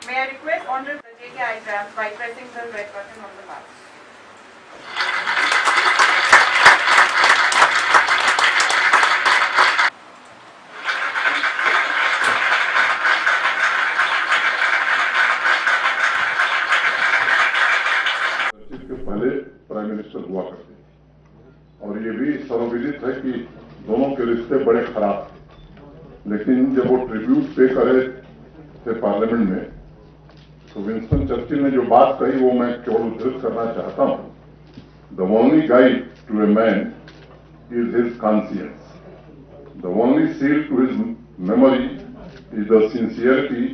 May I request Honorable J.K. Igrams by pressing the red button on the mouse. के पहले prime minister हुआ करते थे और ये भी सर्वविदित है कि दोनों के रिश्ते बड़े खराब थे, लेकिन जब वो ट्रिब्यूट पे करे थे पार्लियामेंट में तो विंस्टन चर्चिल ने जो बात कही वो मैं केवल उद्धृत करना चाहता हूं। The only guide to a man is his conscience, the only shield to his memory is the sincerity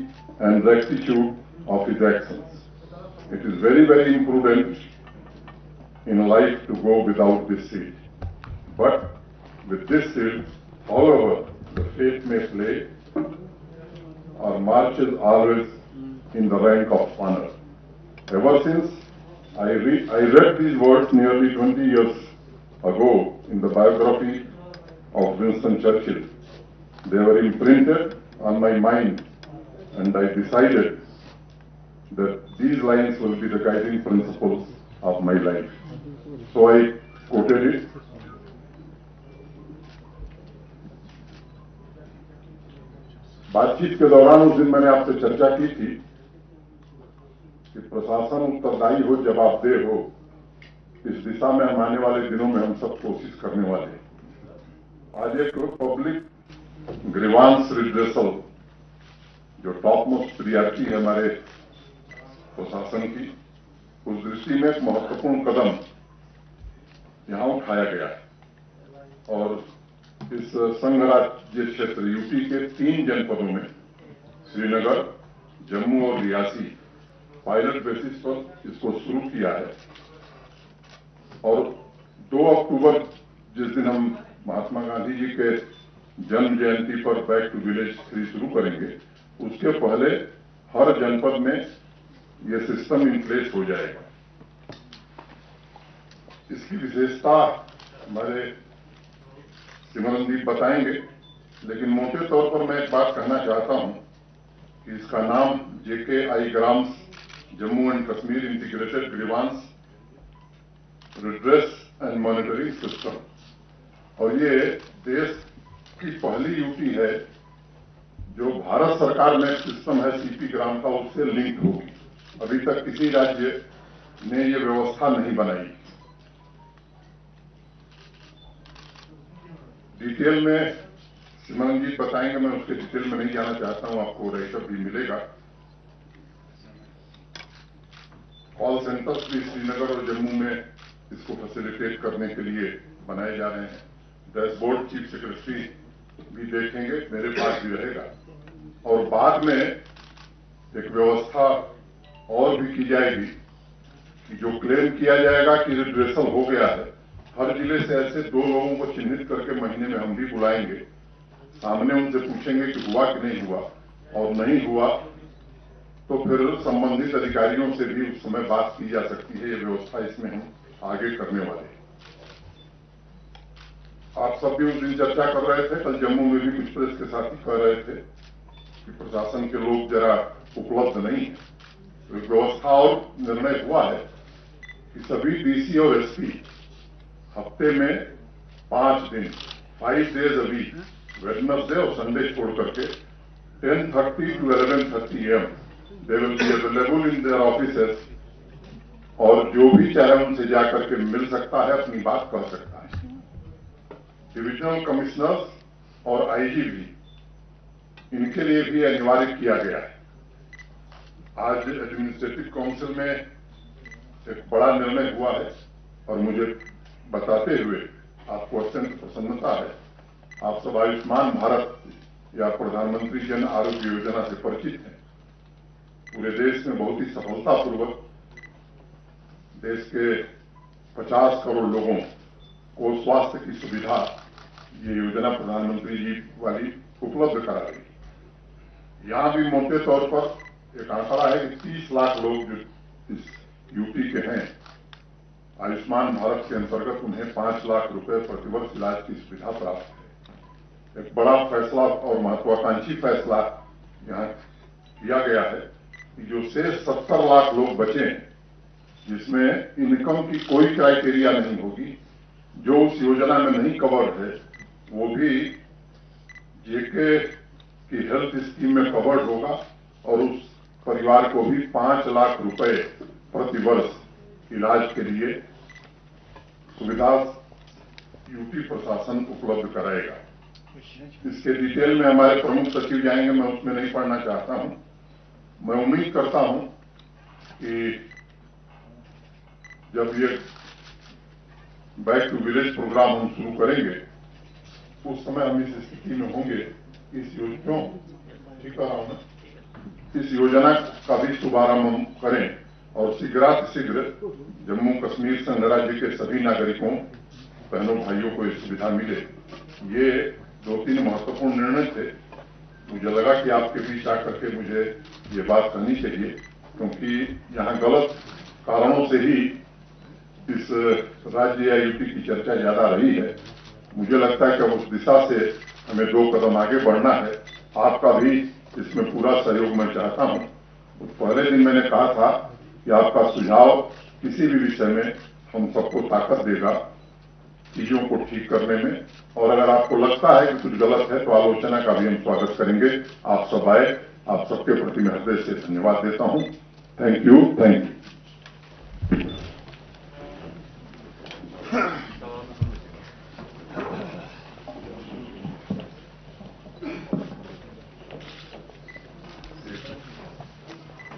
and rectitude of his actions. It is very, very imprudent in life to go without this seal. But with this seal, however the faith may play, our march is always in the rank of honor. Ever since I read these words nearly 20 years ago in the biography of Winston Churchill, they were imprinted on my mind, and I decided that these lines will be the guiding principles of my life. So I quoted it. बातचीत के दौरान उस दिन मैंने आपसे चर्चा की थी कि प्रशासन उत्तरदायी हो, जवाबदेह हो, इस दिशा में हम आने वाले दिनों में हम सब कोशिश करने वाले हैं. आज एक पब्लिक ग्रीवांस रिड्रेसल जो टॉप मोस्ट प्रियरिटी है हमारे प्रशासन की, उस दृष्टि में एक महत्वपूर्ण कदम यहां उठाया गया है. और इस संघ राज्य क्षेत्र यूपी के 3 जनपदों में श्रीनगर, जम्मू और रियासी पायलट बेसिस पर इसको शुरू किया है. और 2 अक्टूबर जिस दिन हम महात्मा गांधी जी के जन्म जयंती पर बैक टू विलेज 3 शुरू करेंगे, उसके पहले हर जनपद में ये सिस्टम इन प्लेस हो जाएगा. इसकी विशेषता हमारे सिमरन जी बताएंगे, लेकिन मोटे तौर पर मैं एक बात कहना चाहता हूं कि इसका नाम JK IGRAMS Jammu and Kashmir integrated grievance redress and monitoring system, और ये देश की पहली यूटी है जो भारत सरकार में सिस्टम है सीपी ग्राम का, उससे लिंक होगी. अभी तक किसी राज्य ने ये व्यवस्था नहीं बनाई. डिटेल में सिमरन जी बताएंगे, मैं उसके डिटेल में नहीं जाना चाहता हूं. आपको राइटअप भी मिलेगा. कॉल सेंटर्स भी श्रीनगर और जम्मू में इसको फैसिलिटेट करने के लिए बनाए जा रहे हैं. डैशबोर्ड चीफ सेक्रेटरी भी देखेंगे, मेरे पास भी रहेगा. और बाद में एक व्यवस्था और भी की जाएगी कि जो क्लेम किया जाएगा कि रिड्रेसल हो गया है, हर जिले से ऐसे 2 लोगों को चिन्हित करके महीने में हम भी बुलाएंगे. सामने उनसे पूछेंगे कि हुआ कि नहीं हुआ, और नहीं हुआ तो फिर संबंधित अधिकारियों से भी उस समय बात की जा सकती है. ये व्यवस्था इसमें हम आगे करने वाले हैं. आप सब भी उस दिन चर्चा कर रहे थे, कल जम्मू में भी कुछ प्रेस के साथी कह रहे थे कि प्रशासन के लोग जरा उपलब्ध नहीं है. तो व्यवस्था और निर्णय हुआ है कि सभी डीसी और एसपी हफ्ते में 5 दिन 5 days a week, वेडनेसडे और संडे छोड़ करके 10:30 to 11:30 AM they will be available in their offices. और जो भी चाहे उनसे जाकर के मिल सकता है, अपनी बात कह सकता है. डिविजनल कमिश्नर्स और आईजी भी, इनके लिए भी अनिवार्य किया गया है. आज एडमिनिस्ट्रेटिव काउंसिल में एक बड़ा निर्णय हुआ है और मुझे बताते हुए आपको अत्यंत प्रसन्नता है. आप सब आयुष्मान भारत या प्रधानमंत्री जन आरोग्य योजना से परिचित हैं. पूरे देश में बहुत ही सफलतापूर्वक देश के 50 करोड़ लोगों को स्वास्थ्य की सुविधा ये योजना प्रधानमंत्री जी वाली उपलब्ध करा रही है. यहां भी मोटे तौर पर एक आंकड़ा है कि 30 लाख लोग जो इस यूपी के हैं, आयुष्मान भारत के अंतर्गत उन्हें 5 लाख रुपए प्रतिवर्ष इलाज की सुविधा प्राप्त है. एक बड़ा फैसला और महत्वाकांक्षी फैसला यहां किया गया है जो शेष 70 लाख लोग बचे हैं, जिसमें इनकम की कोई क्राइटेरिया नहीं होगी, जो उस योजना में नहीं कवर है, वो भी जेके की हेल्थ स्कीम में कवर्ड होगा और उस परिवार को भी 5 लाख रुपए प्रति वर्ष इलाज के लिए सुविधा यूपी प्रशासन उपलब्ध कराएगा। इसके डिटेल में हमारे प्रमुख सचिव जाएंगे, मैं उसमें नहीं पढ़ना चाहता हूं। मैं उम्मीद करता हूं कि जब ये बैक टू विलेज प्रोग्राम हम शुरू करेंगे, उस समय हम इस स्थिति में होंगे, इस योजना ठीक कर रहा हूं ना, इस योजना का भी शुभारंभ हम करें और शीघ्र जम्मू कश्मीर संघ राज्य के सभी नागरिकों, बहनों भाइयों को ये सुविधा मिले। ये 2-3 महत्वपूर्ण निर्णय थे। मुझे लगा कि आपके बीच आकर के मुझे ये बात करनी चाहिए, क्योंकि यहाँ गलत कारणों से ही इस राज्य या यूपी की चर्चा ज्यादा रही है। मुझे लगता है कि उस दिशा से हमें 2 कदम आगे बढ़ना है। आपका भी इसमें पूरा सहयोग मैं चाहता हूं। पहले दिन मैंने कहा था कि आपका सुझाव किसी भी विषय में हम सबको ताकत देगा चीजों को ठीक करने में, और अगर आपको लगता है कि कुछ गलत है तो आलोचना का भी हम स्वागत करेंगे। आप सब आए, आप सबके प्रति मैं हृदय से धन्यवाद देता हूं। Thank you, thank you.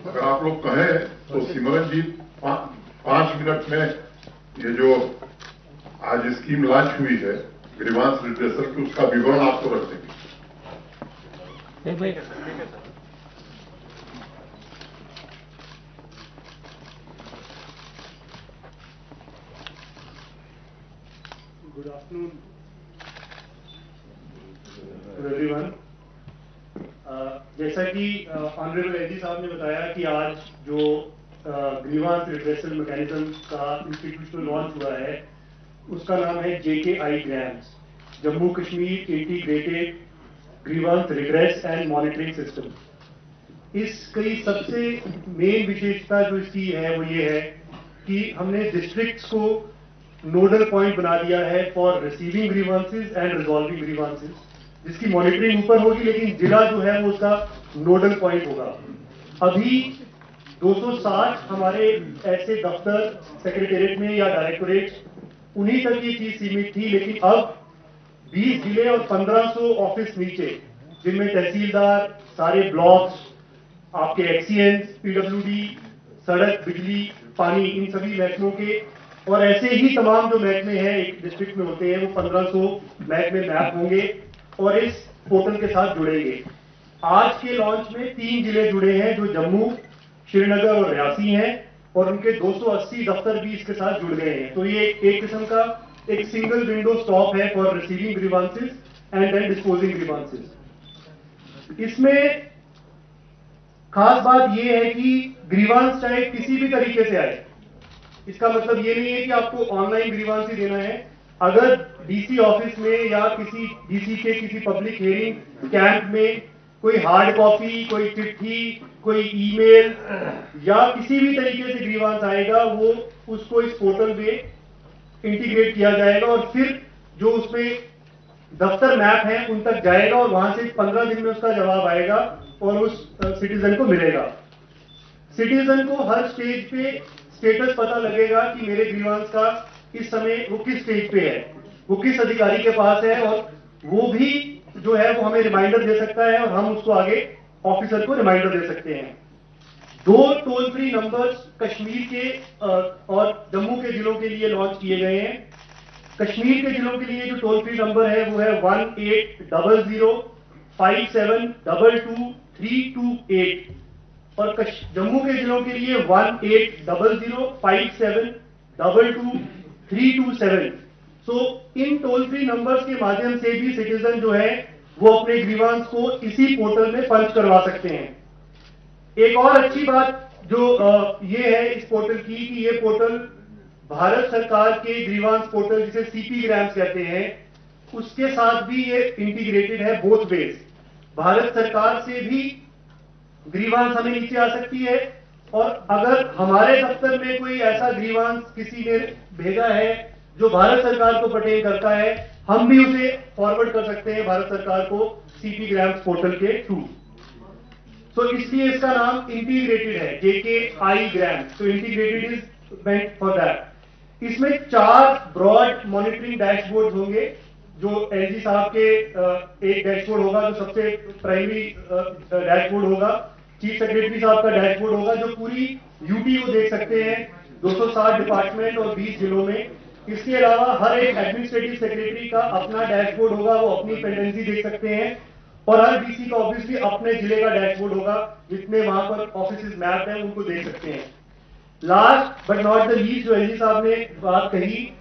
अगर आप लोग कहें तो सिमरन जी 5 मिनट में ये जो आज स्कीम लॉन्च हुई है ग्रीवांस रिड्रेसल की, उसका विवरण आपको रख देंगे। Good afternoon to everyone. जैसा कि ऑनरेबल एजी साहब ने बताया कि आज जो ग्रीवांस रिड्रेसल मैकेनिज्म का इंस्टीट्यूशनल लॉन्च हुआ है, उसका नाम है JKI grams, Jammu Kashmir integrated grievance redress and monitoring system. इसकी सबसे मेन विशेषता जो इसकी है वो ये है कि हमने डिस्ट्रिक्ट्स को नोडल पॉइंट बना दिया है for receiving grievances and resolving grievances, जिसकी मॉनिटरिंग ऊपर होगी, लेकिन जिला जो है वो उसका नोडल पॉइंट होगा। अभी 260 हमारे ऐसे दफ्तर सेक्रेटेरिएट में या डायरेक्टोरेट, उन्हीं तक ये चीज सीमित थी, लेकिन अब 20 जिले और 1500 ऑफिस नीचे, जिनमें तहसीलदार, सारे ब्लॉक्स, आपके एक्सीएंस, PWD, सड़क, बिजली, पानी, इन सभी महकमों के और ऐसे ही तमाम जो महकमे हैं एक डिस्ट्रिक्ट में होते हैं, वो 1500 महकमे मैप होंगे और इस पोर्टल के साथ जुड़ेंगे। आज के लॉन्च में 3 जिले जुड़े हैं जो जम्मू, श्रीनगर और रियासी हैं, और उनके 280 दफ्तर भी इसके साथ जुड़ गए हैं। तो ये एक किस्म का एक सिंगल विंडो स्टॉप है for receiving grievances and then disposing grievances. इसमें खास बात यह है कि ग्रीवांस चाहे किसी भी तरीके से आए, इसका मतलब ये नहीं है कि आपको ऑनलाइन ग्रीवांस ही देना है। अगर डीसी ऑफिस में या किसी डीसी के किसी पब्लिक हियरिंग कैंप में कोई हार्ड कॉपी, कोई चिट्ठी, कोई ईमेल या किसी भी तरीके से ग्रीवांस आएगा, वो उसको इस पोर्टल में इंटीग्रेट किया जाएगा और फिर जो उसमें दफ्तर मैप है उन तक जाएगा और वहां से 15 दिन में उसका जवाब आएगा और उस सिटीजन को मिलेगा। सिटीजन को हर स्टेज पे स्टेटस पता लगेगा कि मेरे ग्रीवांस का इस समय वो किस स्टेज पे है, वो किस अधिकारी के पास है, और वो भी जो है वो हमें रिमाइंडर दे सकता है और हम उसको आगे ऑफिसर को रिमाइंडर दे सकते हैं। 2 टोल फ्री नंबर्स कश्मीर के और जम्मू के जिलों के लिए लॉन्च किए गए हैं। कश्मीर के जिलों के लिए जो टोल फ्री नंबर है वो है 1800-5722-328 और जम्मू के जिलों के लिए 1800-5722-327। सो इन टोल फ्री नंबर्स के माध्यम से भी सिटीजन जो है वो अपने ग्रीवांस को इसी पोर्टल में पंच करवा सकते हैं। एक और अच्छी बात जो ये है इस पोर्टल की कि ये पोर्टल भारत सरकार के ग्रीवांस पोर्टल जिसे CP ग्राम्स कहते हैं उसके साथ भी ये इंटीग्रेटेड है बोथ वेज। भारत सरकार से भी ग्रीवांस हमें नीचे आ सकती है, और अगर हमारे दफ्तर में कोई ऐसा ग्रीवांस किसी ने भेजा है जो भारत सरकार को पर्टेन करता है, हम भी उसे फॉरवर्ड कर सकते हैं भारत सरकार को सीपी ग्राम्स पोर्टल के थ्रू। तो इसलिए इसका नाम इंटीग्रेटेड है, JKI ग्राम्स। तो integrated is meant for that. इसमें 4 ब्रॉड मॉनिटरिंग डैशबोर्ड होंगे, जो एलजी साहब के एक डैशबोर्ड होगा जो सबसे प्राइमरी डैशबोर्ड होगा, चीफ सेक्रेटरी साहब का डैशबोर्ड होगा जो पूरी यूटी को देख सकते हैं 260 डिपार्टमेंट और 20 जिलों में। इसके अलावा हर एक एडमिनिस्ट्रेटिव सेक्रेटरी का अपना डैशबोर्ड होगा, वो अपनी पेंडेंसी देख सकते हैं, और हर डीसी का ऑब्वियसली अपने जिले का डैशबोर्ड होगा, जितने वहां पर ऑफिस मैप हैं उनको देख सकते हैं। Last but not the least, जो एलजी साहब ने बात कही,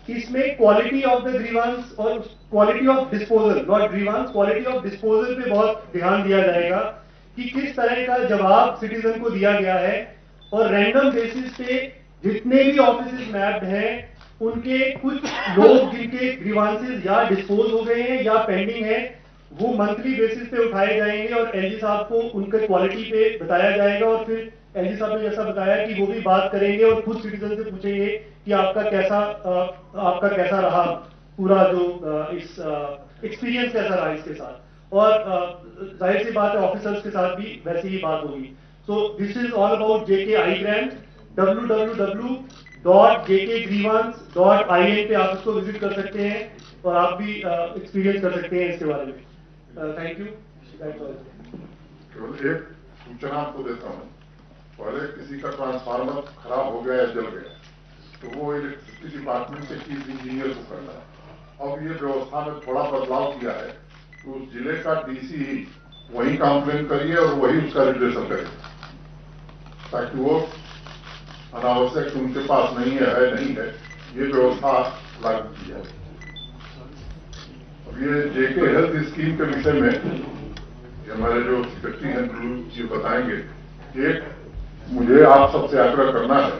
इसमें क्वालिटी ऑफ द ग्रीवांस और quality of disposal, not grievance, quality of disposal पे बहुत ध्यान दिया जाएगा कि किस तरह का जवाब सिटीजन को दिया गया है, और रैंडम बेसिस पे जितने भी ऑफिस मैप्ड हैं उनके कुछ लोग जिनके ग्रीवांसेस या डिस्पोज हो गए हैं या पेंडिंग है, वो मंथली बेसिस पे उठाए जाएंगे और एलजी साहब को उनके क्वालिटी पे बताया जाएगा, और फिर एलजी साहब ने जैसा बताया कि वो भी बात करेंगे और खुद सिटीजन से पूछेंगे कि आपका कैसा रहा पूरा जो इस एक्सपीरियंस कैसा रहा इसके साथ, और जाहिर सी बात है ऑफिसर्स के साथ भी वैसी ही बात होगी। So this is all about JKI grams. www.jkgreevance.in पे आप इसको विजिट कर सकते हैं और आप भी एक्सपीरियंस कर सकते हैं इसके बारे में। Thank you. केवल एक सूचना आपको देता हूँ, पहले किसी का ट्रांसफार्मर खराब हो गया या जल गया तो वो इलेक्ट्रिसिटी डिपार्टमेंट के चीफ इंजीनियर को करना है। अब ये व्यवस्था में थोड़ा बदलाव किया है, तो उस जिले का डीसी ही वही कंप्लेन करिए और वही उसका रिप्रेशन करिए, ताकि वो अनावश्यक उनके पास नहीं है नहीं है, ये व्यवस्था लागू की जाए। अब ये JK हेल्थ स्कीम के विषय में हमारे जो सेक्रेटरी हैं जी बताएंगे। एक मुझे आप सबसे आग्रह करना है,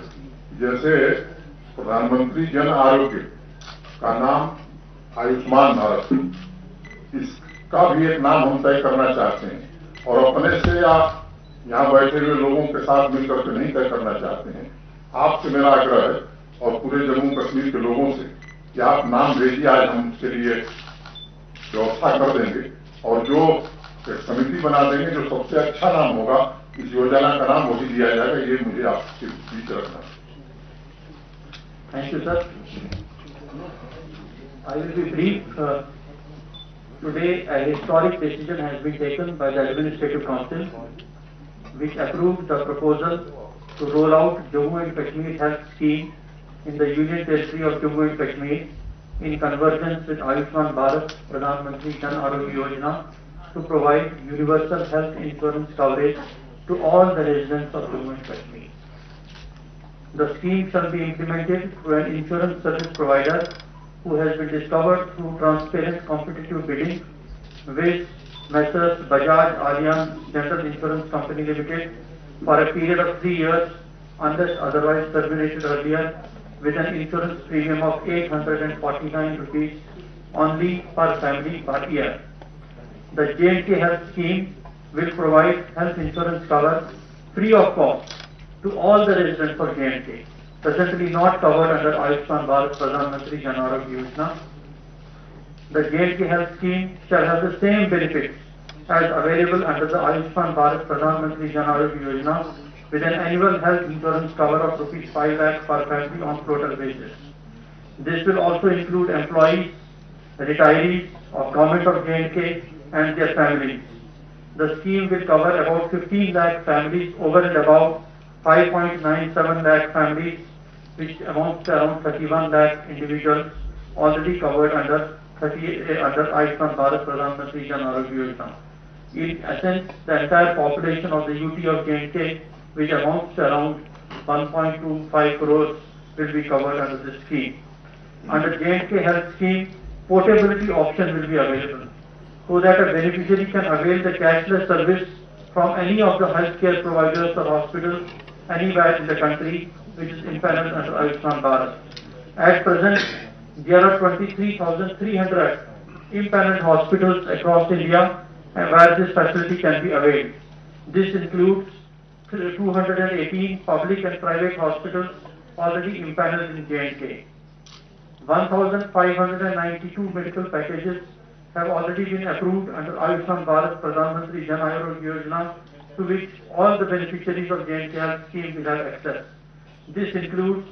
जैसे प्रधानमंत्री जन आरोग्य का नाम आयुष्मान भारत, इसका भी एक नाम हम तय करना चाहते हैं, और अपने से आप यहाँ बैठे हुए लोगों के साथ मिलकर के नहीं तय करना चाहते हैं। आपसे मेरा आग्रह है और पूरे जम्मू कश्मीर के लोगों से कि आप नाम भेजिए, आज हम उसके लिए व्यवस्था कर देंगे और जो एक समिति बना देंगे, जो सबसे अच्छा नाम होगा इस योजना का नाम वही दिया जाएगा। ये मुझे आपके बीच रखना है। Thank you sir. I will be brief. Today, a historic decision has been taken by the Administrative Council, which approved the proposal to roll out Jammu and Kashmir Health Scheme in the Union Territory of Jammu and Kashmir in convergence with Ayushman Bharat Pradhan Mantri Jan Arogya Yojana to provide universal health insurance coverage to all the residents of Jammu and Kashmir. The scheme shall be implemented through an insurance service provider who has been discovered through transparent competitive bidding with Messrs. Bajaj Allianz General Insurance Company Limited for a period of 3 years unless otherwise terminated earlier, with an insurance premium of 849 rupees only per family per year. The JNK Health Scheme will provide health insurance cover free of cost to all the residents of JNK, presently not covered under Ayushman Bharat Pradhan Mantri Jan Arogya Yojana. The JNK Health Scheme shall have the same benefits as available under the Ayushman Bharat Pradhan Mantri Jan Arogya Yojana, with an annual health insurance cover of rupees 5 lakh per family on floater basis. This will also include employees, retirees of Government of JNK and their families. The scheme will cover about 15 lakh families over and above 5.97 lakh families, which amounts to around 31 lakh individuals already covered under Ayushman Bharat Pradhan Mantri Jan Arogya Yojana. In essence, the entire population of the UT of JNK, which amounts to around 1.25 crores, will be covered under this scheme. Under JNK Health Scheme, portability option will be available, so that a beneficiary can avail the cashless service from any of the healthcare providers or hospitals anywhere in the country, which is impaneled under Ayushman Bharat. At present, there are 23,300 impaneled hospitals across India where this facility can be availed. This includes 218 public and private hospitals already impaneled in J&K. 1,592 medical packages have already been approved under Ayushman Bharat Pradhan Mantri Jan Arogya Yojana, to which all the beneficiaries of J&K Health Scheme will have access. This includes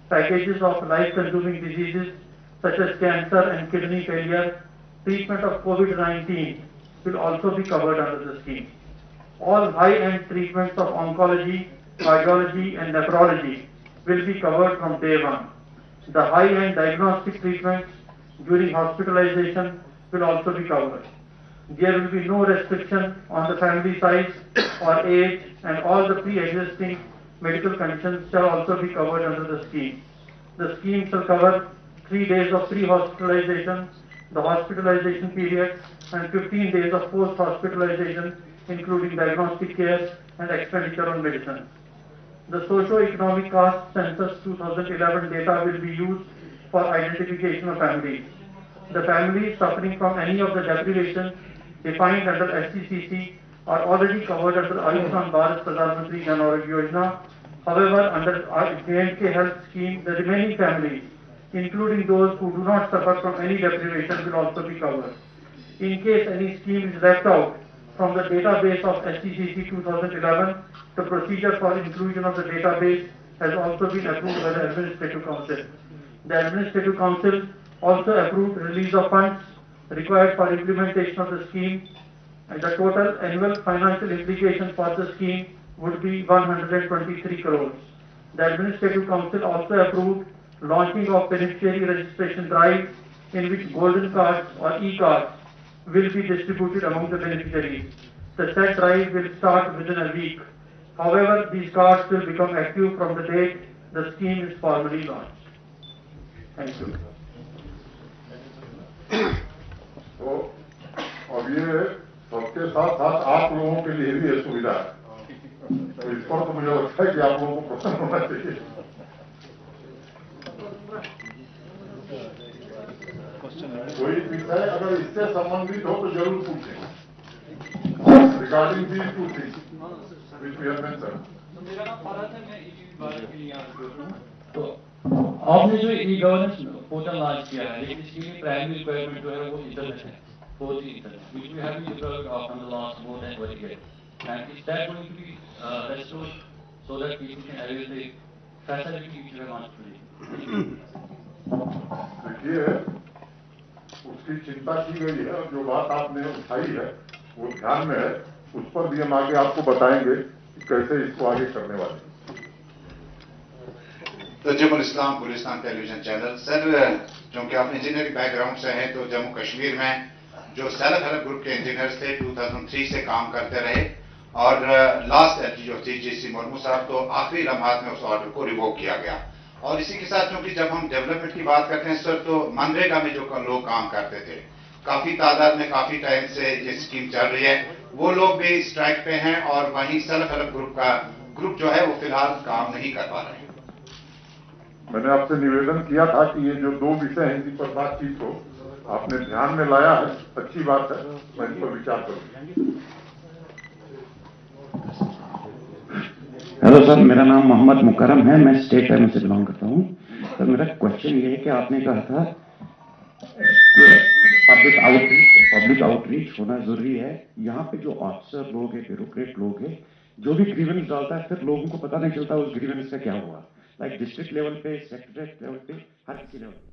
packages of life-consuming diseases such as cancer and kidney failure. Treatment of COVID-19 will also be covered under the scheme. All high-end treatments of oncology, cardiology and nephrology will be covered from day one. The high-end diagnostic treatments during hospitalization will also be covered. There will be no restriction on the family size or age, and all the pre-existing medical conditions shall also be covered under the scheme. The scheme shall cover 3 days of pre-hospitalization, the hospitalization period, and 15 days of post-hospitalization, including diagnostic care and expenditure on medicine. The socio-economic cost census 2011 data will be used for identification of families. The families suffering from any of the deprivations defined under SCCC are already covered under Ayushman Bharat Pradhan Mantri Jan Arogya Yojana. However, under J&K Health Scheme, the remaining families, including those who do not suffer from any deprivation, will also be covered. In case any scheme is left out from the database of SCCC 2011, the procedure for inclusion of the database has also been approved by the Administrative Council. The Administrative Council also approved release of funds required for implementation of the scheme, and the total annual financial implication for the scheme would be 123 crores. The Administrative Council also approved launching of beneficiary registration drive, in which golden cards or e-cards will be distributed among the beneficiaries. The said drive will start within a week. However, these cards will become active from the date the scheme is formally launched. Thank you. तो अब ये सबके साथ साथ आप लोगों के लिए भी ये सुविधा है, तो इस पर तो मुझे लगता है कि आप लोगों को प्रसन्न होना चाहिए। कोई विषय अगर इससे संबंधित हो तो जरूर पूछें। Regarding these two things which we have mentioned. मेरा नाम भारत है, मैं विभाग के लिए यहाँ पे हूँ। तो आपने जो ई गवर्नेंस पोर्टल लॉन्च किया है, लेकिन इसके लिए प्राइमरी रिक्वायरमेंट जो है वो इंटरनेट है, बहुत ही internet, which we have been developed from the last more than 1 year. And is that going to be restored so that people can avail the facility which we have launched today? देखिए, उसकी चिंता की गई है, जो बात आपने उठाई है वो ध्यान में है, उस पर भी हम आगे आपको बताएंगे कि कैसे इसको आगे करने वाले हैं। तो जमुल इस्लाम गुलिस्तान टेलीविजन चैनल सर, क्योंकि आप इंजीनियरिंग बैकग्राउंड से हैं, तो जम्मू कश्मीर में जो सेल्फ हेल्प ग्रुप के इंजीनियर्स थे 2003 से काम करते रहे, और लास्ट एलजी जो थी जीसी मुर्मू साहब, तो आखिरी लम्हात में उस ऑर्डर को रिवोक किया गया। और इसी के साथ क्योंकि जब हम डेवलपमेंट की बात करते हैं सर, तो मनरेगा में जो लोग काम करते थे, काफी तादाद में काफी टाइम से ये स्कीम चल रही है, वो लोग भी स्ट्राइक पे हैं, और वहीं सेल्फ हेल्प ग्रुप जो है वो फिलहाल काम नहीं कर पा रहे हैं। मैंने आपसे निवेदन किया था कि ये जो 2 विषय हैं जिन पर बातचीत हो, आपने ध्यान में लाया है, अच्छी बात है, मैं इन पर विचार करूंगा। हेलो सर, मेरा नाम मोहम्मद मुकरम है, मैं स्टेट टाइम से बिलोंग करता हूँ। सर, मेरा क्वेश्चन ये है कि आपने कहा था कि पब्लिक आउटरीच होना जरूरी है। यहाँ पे जो ऑफिसर लोग हैं, ब्यूरोक्रेट लोग हैं, जो भी ग्रीवेंस डालता है, फिर लोगों को पता नहीं चलता उस ग्रीवेंस का क्या हुआ, लाइक डिस्ट्रिक्ट लेवल पे, सेक्रेटरीट लेवल पे, हर किसी लेवल पे।